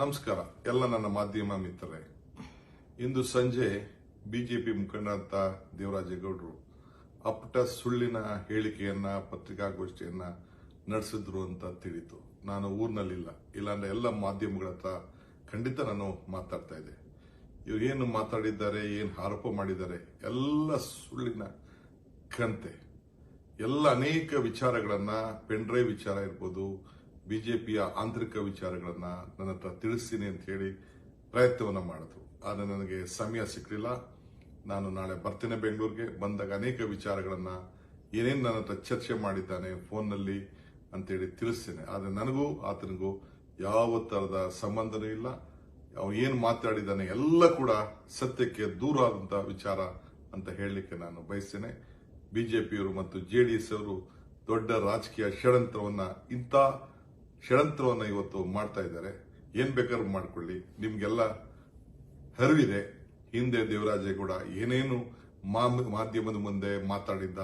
ನಮಸ್ಕಾರ ಎಲ್ಲ ನನ್ನ ಮಾಧ್ಯಮ ಮಿತ್ರರೇ. ಇಂದು ಸಂಜೆ ಬಿಜೆಪಿ ಮುಖಂಡರಂತ ದೇವರಾಜೇಗೌಡರು ಅಪ್ಪಟ ಸುಳ್ಳಿನ ಹೇಳಿಕೆಯನ್ನ ಪತ್ರಿಕಾಗೋಷ್ಠಿಯನ್ನ ನಡೆಸಿದ್ರು ಅಂತ ತಿಳಿತು. ನಾನು ಊರಿನಲ್ಲಿಲ್ಲ, ಇಲ್ಲಾಂದ್ರೆ ಎಲ್ಲ ಮಾಧ್ಯಮಗಳ ಹತ್ರ ಖಂಡಿತ ನಾನು ಮಾತಾಡ್ತಾ ಇದ್ದೆ. ಇವ್ರು ಏನು ಮಾತಾಡಿದ್ದಾರೆ, ಏನು ಆರೋಪ ಮಾಡಿದ್ದಾರೆ ಎಲ್ಲ ಸುಳ್ಳಿನ ಕಂತೆ. ಎಲ್ಲ ಅನೇಕ ವಿಚಾರಗಳನ್ನ, ಪೆನ್ಡ್ರೈವ್ ವಿಚಾರ ಇರ್ಬೋದು, ಬಿಜೆಪಿಯ ಆಂತರಿಕ ವಿಚಾರಗಳನ್ನ ನನ್ನ ಹತ್ರ ತಿಳಿಸ್ತೀನಿ ಅಂತ ಹೇಳಿ ಪ್ರಯತ್ನವನ್ನ ಮಾಡಿದ್ರು. ಆದರೆ ನನಗೆ ಸಮಯ ಸಿಕ್ಕಲಿಲ್ಲ. ನಾನು ನಾಳೆ ಬರ್ತೇನೆ ಬೆಂಗಳೂರಿಗೆ. ಬಂದಾಗ ಅನೇಕ ವಿಚಾರಗಳನ್ನ ಏನೇನು ನನ್ನ ಹತ್ರ ಚರ್ಚೆ ಮಾಡಿದ್ದಾನೆ ಫೋನ್ನಲ್ಲಿ ಅಂತೇಳಿ ತಿಳಿಸ್ತೇನೆ. ಆದರೆ ನನಗೂ ಆತನಿಗೂ ಯಾವ ತರದ ಸಂಬಂಧನೂ ಇಲ್ಲ. ಅವನು ಏನು ಮಾತಾಡಿದ್ದಾನೆ ಎಲ್ಲ ಕೂಡ ಸತ್ಯಕ್ಕೆ ದೂರ ಆದಂತಹ ವಿಚಾರ ಅಂತ ಹೇಳಲಿಕ್ಕೆ ನಾನು ಬಯಸ್ತೇನೆ. ಬಿಜೆಪಿಯವರು ಮತ್ತು ಜೆಡಿಎಸ್ ಅವರು ದೊಡ್ಡ ರಾಜಕೀಯ ಷಡ್ಯಂತ್ರವನ್ನ ಇವತ್ತು ಮಾಡ್ತಾ ಇದ್ದಾರೆ. ಏನ್ ಬೇಕಾದ್ರೂ ಮಾಡ್ಕೊಳ್ಳಿ, ನಿಮ್ಗೆಲ್ಲ ಅರಿವಿದೆ. ಹಿಂದೆ ದೇವರಾಜೇಗೌಡ ಏನೇನು ಮಾಧ್ಯಮದ ಮುಂದೆ ಮಾತಾಡಿದ್ದ,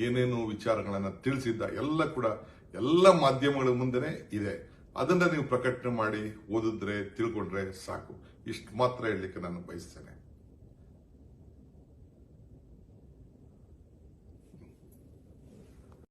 ಏನೇನು ವಿಚಾರಗಳನ್ನ ತಿಳಿಸಿದ್ದ ಎಲ್ಲ ಕೂಡ ಎಲ್ಲ ಮಾಧ್ಯಮಗಳ ಮುಂದೆನೆ ಇದೆ. ಅದನ್ನ ನೀವು ಪ್ರಕಟಣೆ ಮಾಡಿ ಓದಿದ್ರೆ ತಿಳ್ಕೊಂಡ್ರೆ ಸಾಕು. ಇಷ್ಟು ಮಾತ್ರ ಹೇಳಲಿಕ್ಕೆ ನಾನು ಬಯಸ್ತೇನೆ.